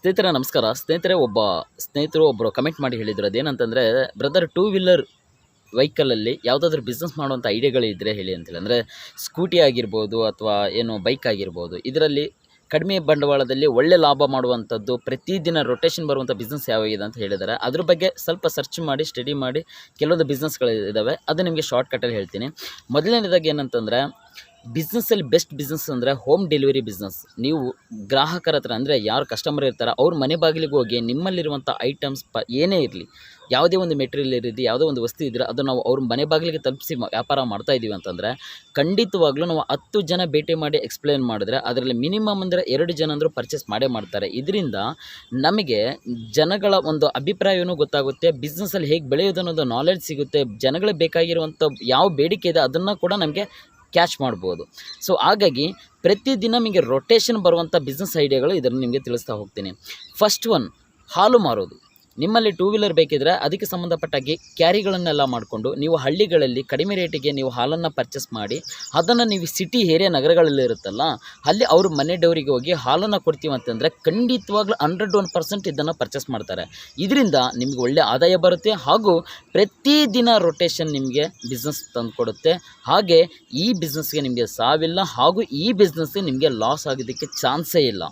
ಸ್ನೇಹಿತರೆ ನಮಸ್ಕಾರ. ಸ್ನೇಹಿತರು ಒಬ್ಬರು ಕಮೆಂಟ್ ಮಾಡಿ ಹೇಳಿದರು, ಅದೇನಂತಂದರೆ, ಬ್ರದರ್ ಟೂ ವೀಲರ್ ವೆಹಿಕಲಲ್ಲಿ ಯಾವುದಾದ್ರೂ ಬಿಸ್ನೆಸ್ ಮಾಡುವಂಥ ಐಡಿಯಾಗಳಿದ್ದರೆ ಹೇಳಿ ಅಂತೇಳಿ. ಅಂದರೆ ಸ್ಕೂಟಿ ಆಗಿರ್ಬೋದು ಅಥವಾ ಏನು ಬೈಕ್ ಆಗಿರ್ಬೋದು, ಇದರಲ್ಲಿ ಕಡಿಮೆ ಬಂಡವಾಳದಲ್ಲಿ ಒಳ್ಳೆ ಲಾಭ ಮಾಡುವಂಥದ್ದು, ಪ್ರತಿದಿನ ರೊಟೇಷನ್ ಬರುವಂಥ ಬಿಸ್ನೆಸ್ ಯಾವಾಗಿದೆ ಅಂತ ಹೇಳಿದ್ದಾರೆ. ಅದ್ರ ಬಗ್ಗೆ ಸ್ವಲ್ಪ ಸರ್ಚ್ ಮಾಡಿ ಸ್ಟಡಿ ಮಾಡಿ ಕೆಲವೊಂದು ಬಿಸ್ನೆಸ್ಗಳಿದ್ದಾವೆ, ಅದು ನಿಮಗೆ ಶಾರ್ಟ್ಕಟ್ಟಲ್ಲಿ ಹೇಳ್ತೀನಿ. ಮೊದಲನೇದಾಗಿ ಏನಂತಂದರೆ, ಬಿಸ್ನೆಸ್ಸಲ್ಲಿ ಬೆಸ್ಟ್ ಬಿಸ್ನೆಸ್ ಅಂದರೆ ಹೋಮ್ ಡೆಲಿವರಿ ಬಿಸ್ನೆಸ್. ನೀವು ಗ್ರಾಹಕರ ಹತ್ರ, ಅಂದರೆ ಯಾರು ಕಸ್ಟಮರ್ ಇರ್ತಾರೆ ಅವ್ರ ಮನೆ ಬಾಗಿಲಿಗೆ ಹೋಗಿ ನಿಮ್ಮಲ್ಲಿರುವಂಥ ಐಟಮ್ಸ್ ಏನೇ ಇರಲಿ, ಯಾವುದೇ ಒಂದು ಮೆಟೀರಿಯಲ್ ಇರಲಿ, ಯಾವುದೋ ಒಂದು ವಸ್ತು ಇದ್ದರೆ ಅದು ನಾವು ಅವ್ರ ಮನೆ ಬಾಗಿಲಿಗೆ ತಲುಪಿಸಿ ವ್ಯಾಪಾರ ಮಾಡ್ತಾಯಿದ್ದೀವಿ ಅಂತಂದರೆ, ಖಂಡಿತವಾಗ್ಲೂ ನಾವು 10 ಜನ ಭೇಟಿ ಮಾಡಿ ಎಕ್ಸ್ಪ್ಲೇನ್ ಮಾಡಿದ್ರೆ ಅದರಲ್ಲಿ ಮಿನಿಮಮ್ ಅಂದರೆ 2 ಜನ ಅಂದರೂ ಪರ್ಚೇಸ್ ಮಾಡೇ ಮಾಡ್ತಾರೆ. ಇದರಿಂದ ನಮಗೆ ಜನಗಳ ಒಂದು ಅಭಿಪ್ರಾಯವೂ ಗೊತ್ತಾಗುತ್ತೆ, ಬಿಸ್ನೆಸ್ಸಲ್ಲಿ ಹೇಗೆ ಬೆಳೆಯೋದು ಅನ್ನೋದು ನಾಲೆಡ್ಜ್ ಸಿಗುತ್ತೆ, ಜನಗಳಿಗೆ ಬೇಕಾಗಿರುವಂಥ ಯಾವ ಬೇಡಿಕೆ ಇದೆ ಅದನ್ನು ಕೂಡ ನಮಗೆ ಕ್ಯಾಚ್ ಮಾಡ್ಬೋದು. ಸೊ ಹಾಗಾಗಿ ಪ್ರತಿದಿನ ನಿಮಗೆ ರೊಟೇಷನ್ ಬರುವಂಥ ಬಿಸ್ನೆಸ್ ಐಡಿಯಾಗಳು ಇದನ್ನು ನಿಮಗೆ ತಿಳಿಸ್ತಾ ಹೋಗ್ತೀನಿ. ಫಸ್ಟ್ ಒನ್, ಹಾಲು ಮಾರೋದು. ನಿಮ್ಮಲ್ಲಿ ಟೂ ವೀಲರ್ ಬೇಕಿದ್ರೆ ಅದಕ್ಕೆ ಸಂಬಂಧಪಟ್ಟಾಗಿ ಕ್ಯಾರಿಗಳನ್ನೆಲ್ಲ ಮಾಡಿಕೊಂಡು ನೀವು ಹಳ್ಳಿಗಳಲ್ಲಿ ಕಡಿಮೆ ರೇಟಿಗೆ ನೀವು ಹಾಲನ್ನು ಪರ್ಚೇಸ್ ಮಾಡಿ ಅದನ್ನು ನೀವು ಸಿಟಿ ಏರಿಯಾ ನಗರಗಳಲ್ಲಿ ಇರುತ್ತಲ್ಲ ಅಲ್ಲಿ ಅವ್ರ ಮನೆ ಡೋರಿಗೆ ಹೋಗಿ ಹಾಲನ್ನು ಕೊಡ್ತೀವಿ ಅಂತಂದರೆ ಖಂಡಿತವಾಗ್ಲೂ 101% ಇದನ್ನು ಪರ್ಚೇಸ್ ಮಾಡ್ತಾರೆ. ಇದರಿಂದ ನಿಮಗೆ ಒಳ್ಳೆ ಆದಾಯ ಬರುತ್ತೆ ಹಾಗೂ ಪ್ರತಿದಿನ ರೊಟೇಷನ್ ನಿಮಗೆ ಬಿಸ್ನೆಸ್ ತಂದುಕೊಡುತ್ತೆ. ಹಾಗೆ ಈ ಬಿಸ್ನೆಸ್ಗೆ ನಿಮಗೆ ಸಾವಿಲ್ಲ ಹಾಗೂ ಈ ಬಿಸ್ನೆಸ್ಗೆ ನಿಮಗೆ ಲಾಸ್ ಆಗೋದಕ್ಕೆ ಚಾನ್ಸೇ ಇಲ್ಲ.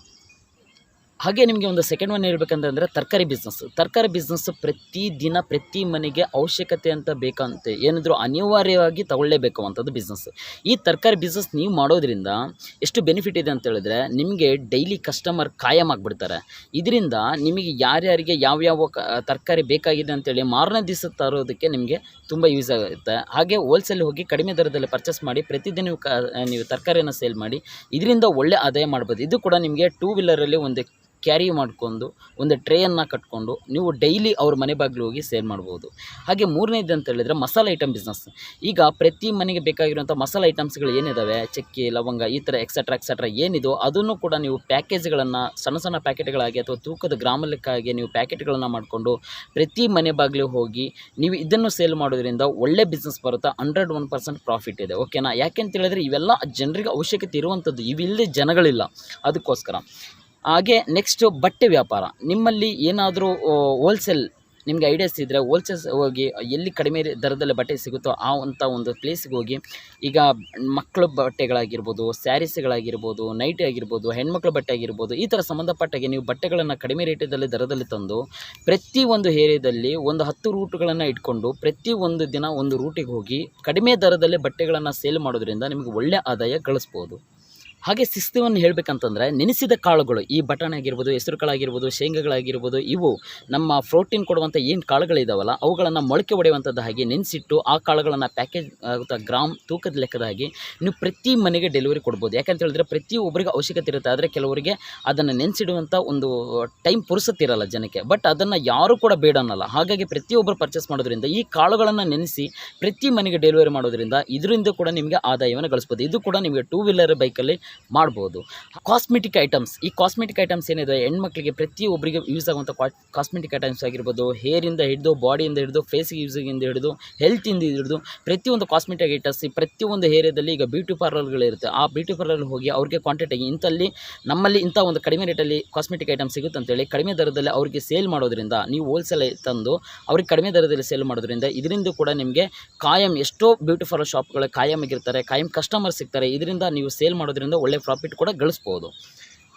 ಹಾಗೆ ನಿಮಗೆ ಒಂದು ಸೆಕೆಂಡ್ ಒನ್ ಹೇಳ್ಬೇಕಂತಂದರೆ ತರಕಾರಿ ಬಿಸ್ನೆಸ್ಸು ಪ್ರತಿದಿನ ಪ್ರತಿ ಮನೆಗೆ ಅವಶ್ಯಕತೆ ಅಂತ ಬೇಕಂತೆ ಏನಾದರೂ ಅನಿವಾರ್ಯವಾಗಿ ತಗೊಳ್ಳೇಬೇಕು ಅಂಥದ್ದು ಬಿಸ್ನೆಸ್. ಈ ತರಕಾರಿ ಬಿಸ್ನೆಸ್ ನೀವು ಮಾಡೋದ್ರಿಂದ ಎಷ್ಟು ಬೆನಿಫಿಟ್ ಇದೆ ಅಂತ ಹೇಳಿದ್ರೆ, ನಿಮಗೆ ಡೈಲಿ ಕಸ್ಟಮರ್ ಕಾಯಂ ಆಗಿಬಿಡ್ತಾರೆ. ಇದರಿಂದ ನಿಮಗೆ ಯಾರ್ಯಾರಿಗೆ ಯಾವ್ಯಾವ ತರಕಾರಿ ಬೇಕಾಗಿದೆ ಅಂತೇಳಿ ಮಾರನೇ ದಿವಸ ತರೋದಕ್ಕೆ ನಿಮಗೆ ತುಂಬ ಯೂಸ್ ಆಗುತ್ತೆ. ಹಾಗೆ ಹೋಲ್ಸೇಲ್ ಹೋಗಿ ಕಡಿಮೆ ದರದಲ್ಲಿ ಪರ್ಚೇಸ್ ಮಾಡಿ ಪ್ರತಿದಿನ ನೀವು ತರಕಾರಿಯನ್ನು ಸೇಲ್ ಮಾಡಿ ಇದರಿಂದ ಒಳ್ಳೆ ಆದಾಯ ಮಾಡ್ಬೋದು. ಇದು ಕೂಡ ನಿಮಗೆ ಟೂ ವೀಲರಲ್ಲಿ ಒಂದು ಕ್ಯಾರಿ ಮಾಡಿಕೊಂಡು ಒಂದು ಟ್ರೇಯನ್ನು ಕಟ್ಕೊಂಡು ನೀವು ಡೈಲಿ ಅವ್ರ ಮನೆ ಬಾಗಿಲು ಹೋಗಿ ಸೇಲ್ ಮಾಡ್ಬೋದು. ಹಾಗೆ ಮೂರನೇದು ಅಂತ ಹೇಳಿದರೆ ಮಸಾಲೆ ಐಟಮ್ ಬಿಸ್ನೆಸ್. ಈಗ ಪ್ರತಿ ಮನೆಗೆ ಬೇಕಾಗಿರುವಂಥ ಮಸಾಲೆ ಐಟಮ್ಸ್ಗಳು ಏನಿದ್ದಾವೆ, ಚಕ್ಕೆ, ಲವಂಗ, ಈ ಥರ ಎಕ್ಸೆಟ್ರಾ ಏನಿದೋ ಅದನ್ನು ಕೂಡ ನೀವು ಪ್ಯಾಕೇಜ್ಗಳನ್ನು ಸಣ್ಣ ಪ್ಯಾಕೆಟ್ಗಳಾಗಿ ಅಥವಾ ತೂಕದ ಗ್ರಾಮ ಲೆಕ್ಕಾಗಿ ನೀವು ಪ್ಯಾಕೆಟ್ಗಳನ್ನು ಮಾಡಿಕೊಂಡು ಪ್ರತಿ ಮನೆ ಬಾಗಿಲು ಹೋಗಿ ನೀವು ಇದನ್ನು ಸೇಲ್ ಮಾಡೋದ್ರಿಂದ ಒಳ್ಳೆ ಬಿಸ್ನೆಸ್ ಬರುತ್ತೆ. 101% ಪ್ರಾಫಿಟ್ ಇದೆ. ಓಕೆನಾ? ಯಾಕೆ ಅಂತ ಹೇಳಿದ್ರೆ ಇವೆಲ್ಲ ಜನರಿಗೆ ಅವಶ್ಯಕತೆ ಇರುವಂಥದ್ದು, ಇವಿಲ್ಲದೆ ಜನಗಳಿಲ್ಲ, ಅದಕ್ಕೋಸ್ಕರ. ಹಾಗೆ ನೆಕ್ಸ್ಟು ಬಟ್ಟೆ ವ್ಯಾಪಾರ. ನಿಮ್ಮಲ್ಲಿ ಏನಾದರೂ ಹೋಲ್ಸೇಲ್ ನಿಮಗೆ ಐಡಿಯಾಸ್ ಇದ್ದರೆ ಹೋಲ್ಸೇಲ್ಸ್ ಹೋಗಿ ಎಲ್ಲಿ ಕಡಿಮೆ ದರದಲ್ಲಿ ಬಟ್ಟೆ ಸಿಗುತ್ತೋ ಆ ಒಂದು ಪ್ಲೇಸಿಗೆ ಹೋಗಿ, ಈಗ ಮಕ್ಕಳ ಬಟ್ಟೆಗಳಾಗಿರ್ಬೋದು, ಸ್ಯಾರೀಸ್ಗಳಾಗಿರ್ಬೋದು, ನೈಟಿ ಆಗಿರ್ಬೋದು, ಹೆಣ್ಮಕ್ಳ ಬಟ್ಟೆ ಆಗಿರ್ಬೋದು, ಈ ಥರ ಸಂಬಂಧಪಟ್ಟಾಗೆ ನೀವು ಬಟ್ಟೆಗಳನ್ನು ಕಡಿಮೆ ರೇಟದಲ್ಲಿ ದರದಲ್ಲಿ ತಂದು ಪ್ರತಿಯೊಂದು ಏರಿಯಾದಲ್ಲಿ ಒಂದು 10 ರೂಟ್ಗಳನ್ನು ಇಟ್ಕೊಂಡು ಪ್ರತಿಯೊಂದು ದಿನ ಒಂದು ರೂಟಿಗೆ ಹೋಗಿ ಕಡಿಮೆ ದರದಲ್ಲಿ ಬಟ್ಟೆಗಳನ್ನು ಸೇಲ್ ಮಾಡೋದ್ರಿಂದ ನಿಮಗೆ ಒಳ್ಳೆಯ ಆದಾಯ ಗಳಿಸ್ಬೋದು. ಹಾಗೆ ಸಿಸ್ತವನ್ನು ಹೇಳಬೇಕಂತಂದರೆ, ನೆನೆಸಿದ ಕಾಳುಗಳು, ಈ ಬಟಾಣಿ ಆಗಿರ್ಬೋದು, ಹೆಸರು ಕಾಳಾಗಿರ್ಬೋದು, ಶೇಂಗಾಗಳಾಗಿರ್ಬೋದು, ಇವು ನಮ್ಮ ಪ್ರೋಟೀನ್ ಕೊಡುವಂಥ ಏನು ಕಾಳುಗಳಿದ್ದಾವಲ್ಲ ಅವುಗಳನ್ನು ಮೊಳಕೆ ಹೊಡೆಯುವಂಥದ್ದು ಹಾಗೆ ನೆನೆಸಿಟ್ಟು ಆ ಕಾಳುಗಳನ್ನು ಪ್ಯಾಕೇಜ್ ಆಗುತ್ತಾ ಗ್ರಾಮ್ ತೂಕದ ಲೆಕ್ಕದ ಹಾಗೆ ನೀವು ಪ್ರತಿ ಮನೆಗೆ ಡೆಲಿವರಿ ಕೊಡ್ಬೋದು. ಯಾಕಂತ ಹೇಳಿದ್ರೆ ಪ್ರತಿಯೊಬ್ಬರಿಗೆ ಅವಶ್ಯಕತೆ ಇರುತ್ತೆ, ಆದರೆ ಕೆಲವರಿಗೆ ಅದನ್ನು ನೆನೆಸಿಡುವಂಥ ಒಂದು ಟೈಮ್ ಪುರುಸತ್ತಿರಲ್ಲ ಜನಕ್ಕೆ. ಬಟ್ ಅದನ್ನು ಯಾರೂ ಕೂಡ ಬೇಡ ಅನ್ನಲ್ಲ. ಹಾಗಾಗಿ ಪ್ರತಿಯೊಬ್ಬರು ಪರ್ಚೇಸ್ ಮಾಡೋದ್ರಿಂದ ಈ ಕಾಳುಗಳನ್ನು ನೆನೆಸಿ ಪ್ರತಿ ಮನೆಗೆ ಡೆಲಿವರಿ ಮಾಡೋದ್ರಿಂದ ಇದರಿಂದ ಕೂಡ ನಿಮಗೆ ಆದಾಯವನ್ನು ಗಳಿಸ್ಬೋದು. ಇದು ಕೂಡ ನಿಮಗೆ ಟೂ ವೀಲರ್ ಬೈಕಲ್ಲಿ ಮಾಡ್ಬೋದು. Cosmetic items. ಈ ಕಾಸ್ಮೆಟಿಕ್ ಐಟಮ್ಸ್ ಏನಿದೆ ಹೆಣ್ಮಕ್ಳಿಗೆ ಪ್ರತಿಯೊಬ್ಬರಿಗೆ ಯೂಸ್ ಆಗುವಂಥ ಕಾಸ್ಮೆಟಿಕ್ ಐಟಮ್ಸ್ ಆಗಿರ್ಬೋದು, ಹೇರಿಂದ ಹಿಡಿದು ಬಾಡಿಯಿಂದ ಹಿಡಿದು ಫೇಸಿಗೆ ಯೂಸಿಂದ ಹಿಡಿದು ಹೆಲ್ತಿಂದ ಹಿಡಿದು ಪ್ರತಿಯೊಂದು ಕಾಸ್ಮೆಟಿಕ್ ಐಟಮ್ಸ್ ಪ್ರತಿಯೊಂದು ಏರಿಯಾದಲ್ಲಿ ಈಗ ಬ್ಯೂಟಿ ಪಾರ್ಲರ್ಗಳಿರುತ್ತೆ. ಆ ಬ್ಯೂಟಿ ಪಾರ್ಲರ್ ಹೋಗಿ ಅವ್ರಿಗೆ ಕಾಂಟ್ಯಾಕ್ಟ್ ಆಗಿ ನಮ್ಮಲ್ಲಿ ಇಂಥ ಒಂದು ಕಡಿಮೆ ರೇಟಲ್ಲಿ ಕಾಸ್ಮೆಟಿಕ್ ಐಟಮ್ಸ್ ಸಿಗುತ್ತೆ ಅಂತೇಳಿ ಕಡಿಮೆ ದರದಲ್ಲಿ ಅವರಿಗೆ ಸೇಲ್ ಮಾಡೋದ್ರಿಂದ, ನೀವು ಹೋಲ್ಸೇಲ್ ತಂದು ಅವ್ರಿಗೆ ಕಡಿಮೆ ದರದಲ್ಲಿ ಸೇಲ್ ಮಾಡೋದ್ರಿಂದ ಇದರಿಂದ ಕೂಡ ನಿಮಗೆ ಕಾಯಂ ಎಷ್ಟೋ ಬ್ಯೂಟಿ ಪಾರ್ಲರ್ ಶಾಪ್ಗಳು ಕಾಯಂ ಆಗಿರ್ತಾರೆ, ಕಾಯಂ ಕಸ್ಟಮರ್ ಸಿಗ್ತಾರೆ. ಇದರಿಂದ ನೀವು ಸೇಲ್ ಮಾಡೋದ್ರಿಂದ ಒಳ್ಳೆ ಪ್ರಾಫಿಟ್ ಕೂಡ ಗಳಿಸ್ಬೋದು.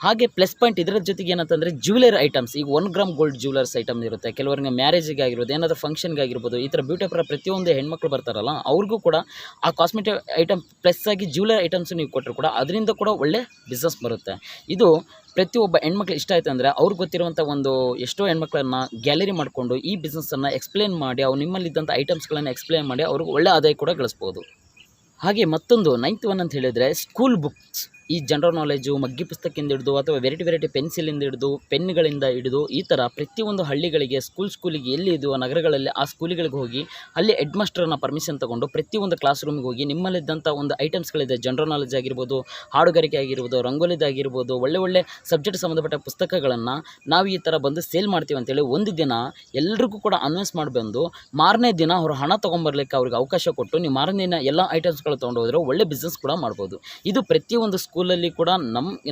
ಹಾಗೆ ಪ್ಲಸ್ ಪಾಯಿಂಟ್ ಇದರ ಜೊತೆಗೆ ಏನಂತಂದರೆ ಜ್ಯುವೆಲರಿ ಐಟಮ್ಸ್. ಈಗ 1 ಗ್ರಾಮ್ ಗೋಲ್ಡ್ ಜ್ಯುವೆಲರ್ಸ್ ಐಟಮ್ ಇರುತ್ತೆ, ಕೆಲವರಿಗೆ ಮ್ಯಾರೇಜಿಗೆ ಆಗಿರ್ಬೋದು, ಏನಾದರೂ ಫಂಕ್ಷನ್ಗೆ ಆಗಿರ್ಬೋದು, ಈ ಥರ ಬ್ಯೂಟಿ ಪಾರ್ಲರ್ ಪ್ರತಿಯೊಂದು ಹೆಣ್ಮಕ್ಳು ಬರ್ತಾರಲ್ಲ ಅವ್ರಿಗೂ ಕೂಡ ಆ ಕಾಸ್ಮೆಟಿಕ್ ಐಟಮ್ ಪ್ಲಸ್ ಆಗಿ ಜ್ಯುವೆಲರಿ ಐಟಮ್ಸ್ ನೀವು ಕೊಟ್ಟರು ಕೂಡ ಅದರಿಂದ ಕೂಡ ಒಳ್ಳೆ ಬಿಸ್ನೆಸ್ ಬರುತ್ತೆ. ಇದು ಪ್ರತಿಯೊಬ್ಬ ಹೆಣ್ಮಕ್ಳು ಇಷ್ಟ ಆಯಿತು ಅಂದರೆ ಅವ್ರಿಗೆ ಗೊತ್ತಿರುವಂಥ ಒಂದು ಎಷ್ಟೋ ಹೆಣ್ಮಕ್ಳನ್ನು ಗ್ಯಾಲರಿ ಮಾಡಿಕೊಂಡು ಈ ಬಿಸ್ನೆಸ್ಸನ್ನು ಎಕ್ಸ್ಪ್ಲೇನ್ ಮಾಡಿ ಅವ್ರು ನಿಮ್ಮಲ್ಲಿದ್ದಂಥ ಐಟಮ್ಸ್ಗಳನ್ನು ಎಕ್ಸ್ಪ್ಲೇನ್ ಮಾಡಿ ಅವ್ರಿಗೆ ಒಳ್ಳೆ ಆದಾಯ ಕೂಡ ಗಳಿಸ್ಬೋದು. ಹಾಗೆ ಮತ್ತೊಂದು 9th ಒನ್ ಅಂತ ಹೇಳಿದರೆ ಸ್ಕೂಲ್ ಬುಕ್ಸ್. ಈ ಜನರಲ್ ನಾಲೆಜು, ಮಗ್ಗಿ ಪುಸ್ತಕದಿಂದ ಹಿಡಿದು ಅಥವಾ ವೆರೈಟಿ ಪೆನ್ಸಿಲಿಂದ ಹಿಡಿದು ಪೆನ್ಗಳಿಂದ ಹಿಡಿದು ಈ ಥರ ಪ್ರತಿಯೊಂದು ಹಳ್ಳಿಗಳಿಗೆ ಸ್ಕೂಲಿಗೆ ಎಲ್ಲಿ ಇದು ನಗರಗಳಲ್ಲಿ ಆ ಸ್ಕೂಲಿಗಳಿಗೆ ಹೋಗಿ ಅಲ್ಲಿ ಹೆಡ್ ಮಾಸ್ಟರ್ನ ಪರ್ಮಿಷನ್ ತೊಗೊಂಡು ಪ್ರತಿಯೊಂದು ಕ್ಲಾಸ್ ರೂಮಿಗೆ ಹೋಗಿ ನಿಮ್ಮಲ್ಲಿದ್ದಂಥ ಒಂದು ಐಟಮ್ಸ್ಗಳಿದೆ, ಜನರಲ್ ನಾಲೆಜ್ ಆಗಿರ್ಬೋದು, ಹಾಡುಗಾರಿಕೆ ಆಗಿರ್ಬೋದು, ರಂಗೋಲಿದಾಗಿರ್ಬೋದು, ಒಳ್ಳೆ ಸಬ್ಜೆಕ್ಟ್ ಸಂಬಂಧಪಟ್ಟ ಪುಸ್ತಕಗಳನ್ನು ನಾವು ಈ ಥರ ಬಂದು ಸೇಲ್ ಮಾಡ್ತೀವಿ ಅಂತೇಳಿ ಒಂದು ದಿನ ಎಲ್ರಿಗೂ ಕೂಡ ಅನೌನ್ಸ್ ಮಾಡಿ ಬಂದು ಮಾರನೇ ದಿನ ಅವರು ಹಣ ತೊಗೊಂಬರ್ಲಿಕ್ಕೆ ಅವ್ರಿಗೆ ಅವಕಾಶ ಕೊಟ್ಟು ನೀವು ಮಾರನೇ ದಿನ ಎಲ್ಲ ಐಟಮ್ಸ್ಗಳು ತೊಗೊಂಡು ಹೋದರೆ ಒಳ್ಳೆ ಬಿಸ್ನೆಸ್ ಕೂಡ ಮಾಡ್ಬೋದು. ಇದು ಪ್ರತಿಯೊಂದು ಸ್ಕೂಲಲ್ಲಿ ಕೂಡ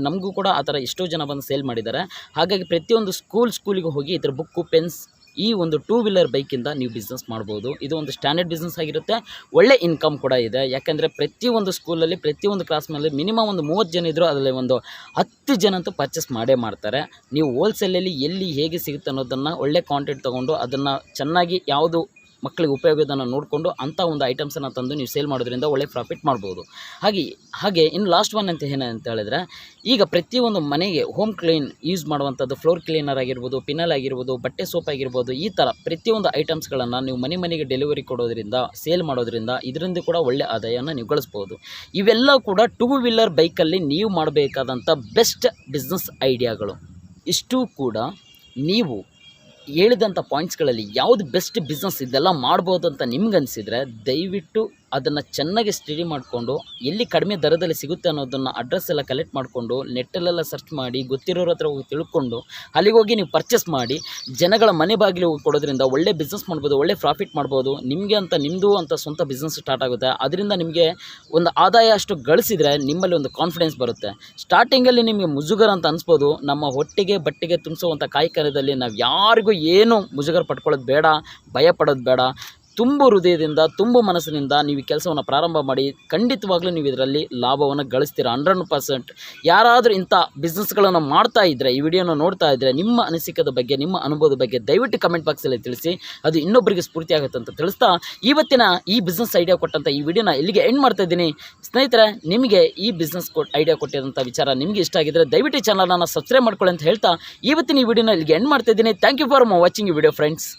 ನಮಗೂ ಕೂಡ ಆ ಥರ ಎಷ್ಟೋ ಜನ ಬಂದು ಸೇಲ್ ಮಾಡಿದ್ದಾರೆ. ಹಾಗಾಗಿ ಪ್ರತಿಯೊಂದು ಸ್ಕೂಲಿಗೆ ಹೋಗಿ ಈ ಥರ ಬುಕ್ಕು, ಪೆನ್ಸ್, ಈ ಒಂದು 2 ವೀಲರ್ ಬೈಕಿಂದ ನೀವು ಬಿಸ್ನೆಸ್ ಮಾಡ್ಬೋದು. ಇದು ಒಂದು ಸ್ಟ್ಯಾಂಡರ್ಡ್ ಬಿಸ್ನೆಸ್ ಆಗಿರುತ್ತೆ, ಒಳ್ಳೆ ಇನ್ಕಮ್ ಕೂಡ ಇದೆ. ಯಾಕೆಂದರೆ ಪ್ರತಿಯೊಂದು ಸ್ಕೂಲಲ್ಲಿ ಪ್ರತಿಯೊಂದು ಕ್ಲಾಸ್ನಲ್ಲಿ ಮಿನಿಮಮ್ ಒಂದು 30 ಜನ ಇದ್ದರೂ ಅದರಲ್ಲಿ ಒಂದು 10 ಜನ ಅಂತೂ ಪರ್ಚೇಸ್ ಮಾಡೇ ಮಾಡ್ತಾರೆ. ನೀವು ಹೋಲ್ಸೇಲಲ್ಲಿ ಎಲ್ಲಿ ಹೇಗೆ ಸಿಗುತ್ತೆ ಅನ್ನೋದನ್ನು ಒಳ್ಳೆ ಕಾಂಟೆಂಟ್ ತೊಗೊಂಡು ಅದನ್ನು ಚೆನ್ನಾಗಿ ಯಾವುದು ಮಕ್ಕಳಿಗೆ ಉಪಯೋಗದನ್ನು ನೋಡಿಕೊಂಡು ಅಂಥ ಒಂದು ಐಟಮ್ಸನ್ನು ತಂದು ನೀವು ಸೇಲ್ ಮಾಡೋದ್ರಿಂದ ಒಳ್ಳೆ ಪ್ರಾಫಿಟ್ ಮಾಡ್ಬೋದು. ಹಾಗೆ ಇನ್ನು ಲಾಸ್ಟ್ ಒನ್ ಅಂತ ಏನಂತ ಹೇಳಿದ್ರೆ, ಈಗ ಪ್ರತಿಯೊಂದು ಮನೆಗೆ ಹೋಮ್ ಕ್ಲೀನ್ ಯೂಸ್ ಮಾಡುವಂಥದ್ದು ಫ್ಲೋರ್ ಕ್ಲೀನರ್ ಆಗಿರ್ಬೋದು, ಪಿನಲ್ ಆಗಿರ್ಬೋದು, ಬಟ್ಟೆ ಸೋಪ್ ಆಗಿರ್ಬೋದು, ಈ ಥರ ಪ್ರತಿಯೊಂದು ಐಟಮ್ಸ್ಗಳನ್ನು ನೀವು ಮನೆಗೆ ಡೆಲಿವರಿ ಕೊಡೋದ್ರಿಂದ, ಸೇಲ್ ಮಾಡೋದ್ರಿಂದ ಇದರಿಂದ ಕೂಡ ಒಳ್ಳೆ ಆದಾಯನ ನೀವು ಗಳಿಸ್ಬೋದು. ಇವೆಲ್ಲ ಕೂಡ 2 ವೀಲರ್ ಬೈಕಲ್ಲಿ ನೀವು ಮಾಡಬೇಕಾದಂಥ ಬೆಸ್ಟ್ ಬಿಸ್ನೆಸ್ ಐಡಿಯಾಗಳು. ಇಷ್ಟು ಕೂಡ ನೀವು ಹೇಳಿದಂಥ ಪಾಯಿಂಟ್ಸ್ಗಳಲ್ಲಿ ಯಾವುದು ಬೆಸ್ಟ್ ಬಿಸ್ನೆಸ್ ಇದೆಲ್ಲ ಮಾಡ್ಬೋದು ಅಂತ ನಿಮ್ಗನ್ಸಿದ್ರೆ ದಯವಿಟ್ಟು ಅದನ್ನು ಚೆನ್ನಾಗಿ ಸ್ಟಡಿ ಮಾಡಿಕೊಂಡು ಎಲ್ಲಿ ಕಡಿಮೆ ದರದಲ್ಲಿ ಸಿಗುತ್ತೆ ಅನ್ನೋದನ್ನು ಅಡ್ರೆಸ್ ಎಲ್ಲ ಕಲೆಕ್ಟ್ ಮಾಡಿಕೊಂಡು ನೆಟ್ಟಲ್ಲೆಲ್ಲ ಸರ್ಚ್ ಮಾಡಿ ಗೊತ್ತಿರೋರ ಹತ್ರ ಹೋಗಿ ತಿಳ್ಕೊಂಡು ಅಲ್ಲಿಗೆ ಹೋಗಿ ನೀವು ಪರ್ಚೇಸ್ ಮಾಡಿ ಜನಗಳ ಮನೆ ಬಾಗಿಲು ಕೊಡೋದ್ರಿಂದ ಒಳ್ಳೆ ಬಿಸ್ನೆಸ್ ಮಾಡ್ಬೋದು, ಒಳ್ಳೆ ಪ್ರಾಫಿಟ್ ಮಾಡ್ಬೋದು. ನಿಮಗೆ ಅಂತ ನಿಮ್ಮದು ಅಂತ ಸ್ವಂತ ಬಿಸ್ನೆಸ್ ಸ್ಟಾರ್ಟ್ ಆಗುತ್ತೆ. ಅದರಿಂದ ನಿಮಗೆ ಒಂದು ಆದಾಯ ಅಷ್ಟು ಗಳಿಸಿದರೆ ನಿಮ್ಮಲ್ಲಿ ಒಂದು ಕಾನ್ಫಿಡೆನ್ಸ್ ಬರುತ್ತೆ. ಸ್ಟಾರ್ಟಿಂಗಲ್ಲಿ ನಿಮಗೆ ಮುಜುಗರ ಅಂತ ಅನಿಸ್ಬೋದು. ನಮ್ಮ ಹೊಟ್ಟೆಗೆ ಬಟ್ಟೆಗೆ ತುಂಬಿಸುವಂಥ ಕಾಯಕರದಲ್ಲಿ ನಾವು ಯಾರಿಗೂ ಏನು ಮುಜುಗರ ಪಡ್ಕೊಳ್ಳೋದು ಬೇಡ, ಭಯ ಪಡೋದು ಬೇಡ. ತುಂಬ ಹೃದಯದಿಂದ, ತುಂಬ ಮನಸ್ಸಿನಿಂದ ನೀವು ಈ ಕೆಲಸವನ್ನು ಪ್ರಾರಂಭ ಮಾಡಿ ಖಂಡಿತವಾಗ್ಲೂ ನೀವು ಇದರಲ್ಲಿ ಲಾಭವನ್ನು ಗಳಿಸ್ತೀರ 100%. ಯಾರಾದರೂ ಇಂಥ ಬಿಸ್ನೆಸ್ಗಳನ್ನು ಮಾಡ್ತಾ ಇದ್ದರೆ, ಈ ವಿಡಿಯೋನ ನೋಡ್ತಾ ಇದ್ದರೆ, ನಿಮ್ಮ ಅನಿಸಿಕೆದ ಬಗ್ಗೆ, ನಿಮ್ಮ ಅನುಭವದ ಬಗ್ಗೆ ದಯವಿಟ್ಟು ಕಮೆಂಟ್ ಬಾಕ್ಸಲ್ಲಿ ತಿಳಿಸಿ. ಅದು ಇನ್ನೊಬ್ಬರಿಗೆ ಸ್ಫೂರ್ತಿ ಆಗುತ್ತೆ ಅಂತ ತಿಳಿಸ್ತಾ ಇವತ್ತಿನ ಈ ಬಿಸ್ನೆಸ್ ಐಡಿಯಾ ಕೊಟ್ಟಂಥ ಈ ವಿಡಿಯೋನ ಇಲ್ಲಿಗೆ ಎಂಡ್ ಮಾಡ್ತಾ ಇದ್ದೀನಿ. ಸ್ನೇಹಿತರೆ, ನಿಮಗೆ ಈ ಬಿಸ್ನೆಸ್ ಐಡಿಯಾ ಕೊಟ್ಟಿರೋಂಥ ವಿಚಾರ ನಿಮಗೆ ಇಷ್ಟ ಆಗಿದ್ದರೆ ದಯವಿಟ್ಟು ಚಾನಲನ್ನು ಸಬ್ಸ್ಕ್ರೈಬ್ ಮಾಡ್ಕೊಳ್ಳಿ ಅಂತ ಹೇಳ್ತಾ ಇವತ್ತಿನ ಈ ವಿಡಿಯೋನ ಇಲ್ಲಿಗೆ ಎಂಡ್ ಮಾಡ್ತಾ ಇದ್ದೀನಿ. ಥ್ಯಾಂಕ್ ಯು ಫಾರ್ ವಾಚಿಂಗ್ ಈ ವಿಡಿಯೋ ಫ್ರೆಂಡ್ಸ್.